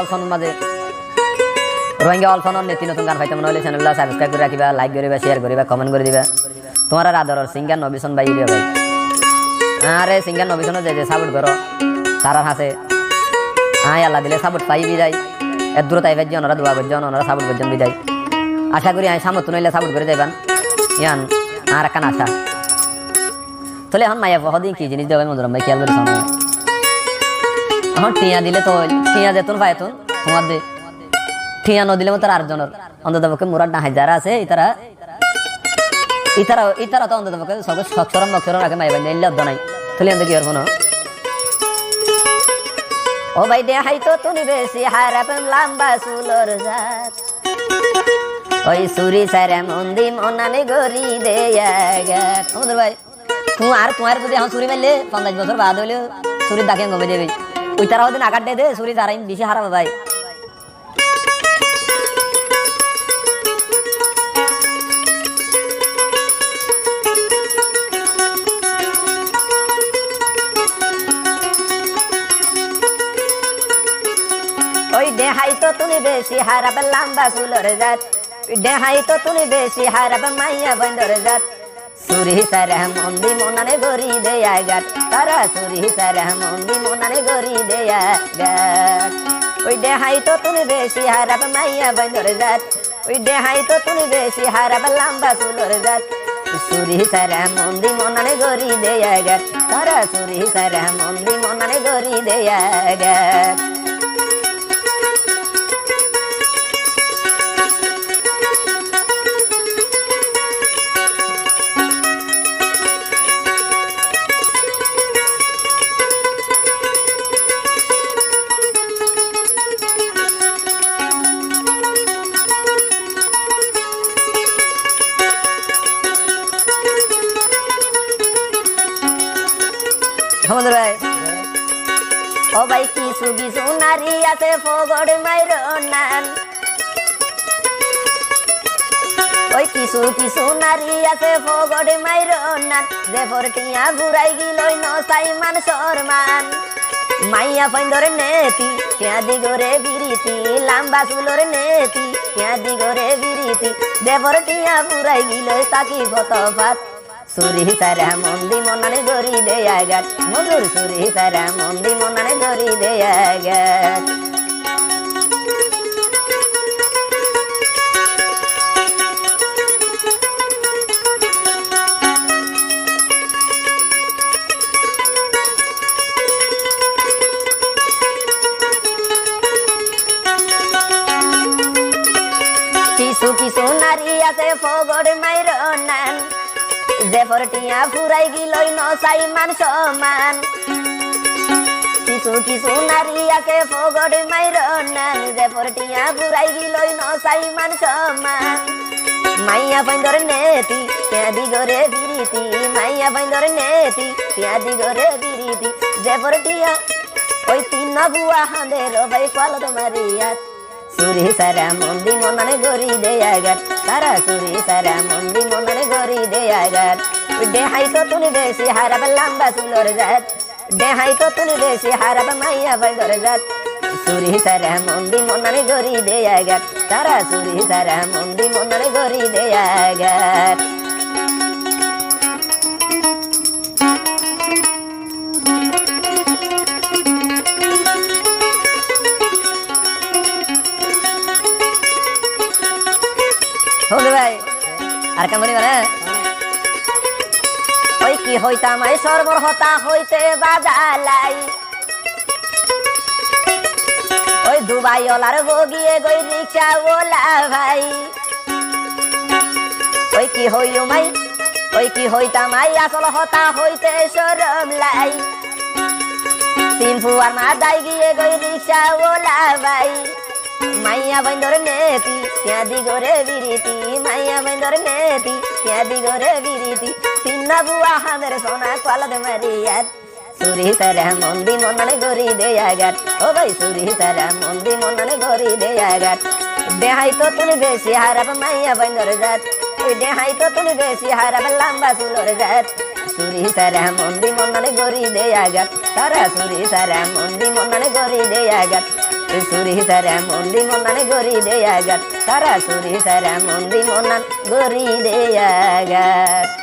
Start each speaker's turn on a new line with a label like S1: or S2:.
S1: অলফোন মাঝে রোহিঙ্গা অলফোনের নীতি নতুন গান পাইতে মনে হলে চ্যানেলটা সাবস্ক্রাইব করে রাখিবা, লাইক করিবা, শেয়ার করিবা, কমেন্ট করে দিবা। তোমার আর আদরের সিঙ্গার নবিসন ভাই দিও ভাই। আরে সিঙ্গার নবিসনও যে সাপোর্ট করো তার হাসে আল্লাহ দিলে সাপোর্ট পাই বিদায়। এর দূরে তাই ভাজ্য ওনারা দোয়া করছেন, ওনারা সাপোর্ট করছেন বিদায়। আশা করি সামর্থ্য নইলে সাপোর্ট করে যাইবেন ইয়ান আর একখান আশা। তাহলে এখন মাইয়া হদিন কি জিনিস দেবে মধুরম ভাই খেয়াল করেছ? এখন টিয়া দিলে তো টিয়া যেতুন পাইতুন তোমার দে টিয়া ন দিলে তার আটজনের অন্তত পক্ষে মুরার না হাজারা আছে ইতারা তো অন্তত পক্ষে সব সক্ষরম মক্ষরম রাখে মাইবা নিলে অর্ধ নাই। তাহলে কি আর কোনো ও ভাই দেখাই তো তুমি বেশি হারাপ লাম্বা চুলোর জাত ওই সুরি সারে মন্দি মনানে গরি দেয়া গাত। আমাদের ভাই তোমার যদি এখন চুরি মারলে 50 বছর বাদ হইলেও চুরির দাকে কমে দেবে। ওই তারা ওদিন আঘাত দে চুরি তারাই বেশি হারাবো ভাই। ওই দেহাই তো তুমি বেশি হারাবে লাম্বা চুলোর জাত, দেহাই তো তুমি বেশি হারাবে মাইয়া বন্ধর জাত। সুরি সারে মন্দি মনানে গরি দেয়া গাত, তারা সুরি সারে মন্দি মনানে গরি দেয়া গাত। ওই দেহাই তো তুমি বেশি হারাবে মাইয়া বন্ধর জাত, ওই দেহাই তো তুমি বেশি হারাবে লাম্বা চুলোর জাত। সুরি সারে মন্দি মনানে গরি দেয়া গাত, তারা সুরি সারে মন্দি মনানে গরি দেয়া গাত। আমাদের ভাই ও ভাই কিছু কিছু নারী আছে ফগড় মাইর নান, ওই কিছু কিছু নারী আছে ফগড় মাইর নান। যে ফরটিয়া ঘুরাই গিল নসাই মান সম্মান, মাইয়া ফাইন্দর নেতি কেয়া দিগরে বিরিতি, লাম্বা চুলোর নেতি কেয়া দিগরে বিরিতি। যে ফরটিয়া ঘুরাই গিল তাকি ফতফাত, সুরি সারা মন্দি মনানে গরি দেয়া গাত, মধুর সুরি সারা মন্দি মনানে গরি দেয়া গাত। কিছু কিছু নারী আছে ফগড় মাইর নান, যে ফরটিয়া ফুরাই গিল নসাই মান সম্মান। কিছু কিছু নারী আছে ফগড় মাইর নান, যে ফরটিয়া ফুরাই গিল নসাই মান সম্মান। মাইয়া ফাইন্দর নেতি কেয়া দিগরে বিরিতি, মাইয়া ফাইন্দর নেতি কেয়া দিগরে বিরিতি। যে ফরটিয়া ওই তিন বুয়া হাঁদের ভাই কলদ মারিয়াত, সুরি সারা মন্দি মনানে গরি দেয়া গাত, তারা সুরি সারা মন্দি মনানে গরি দেয়া গাত। দেহাই তো তুমি বেশি হারাবে লাম্বা চুলোর জাত, দেহাই তো তুমি বেশি হারাবে মাইয়া বন্ধর জাত। সুরি সারা মন্দি মনানে গরি দেয়া গাত, তারা সুরি সারা মন্দি মনানে গরি দেয়া গাত। ভাই আর কেমন মানে ওই কি হইতাম আই সর্বর হতা হইতে বাজালাই, ওই দুবাই ওলার বগিয়ে গই রিক্সা ওলা ভাই। ওই কি হইও মাই ওই কি হইতাম আই আসল হতা হইতে সরম লাই, তিন ফুয়ার মা দাই গিয়ে গই রিক্সা ওলা ভাই। মাইয়া বন্ধর নেতি কেয়া দিগরে বিরিতি, মাইয়া বন্ধর নেতি কেয়া দিগরে বিরিতি। তিন বুয়া হামের সোনা কলদ মারিয়াত, সুরি সারা মন্দি মনানে গরি দেয়া গাত, ও ভাই সুরি সারা মন্দি মনানে গরি দেয়া গাত। দেহাই তো তুমি বেশি হারাবে মাইয়া বন্ধর জাত, ওই দেহাই তো তুমি বেশি হারাবে লাম্বা চুলোর জাত। সুরি সারা মন্দি মনানে গরি দেয়া গাত, তারা সুরি সারা মন্দি মনানে গরি দেয়া গাত। সুরি সারা মন্দি মনান গরি দেয়া গাট তারা সুরি সারা মন্দি মনান গরি দেয়া গাট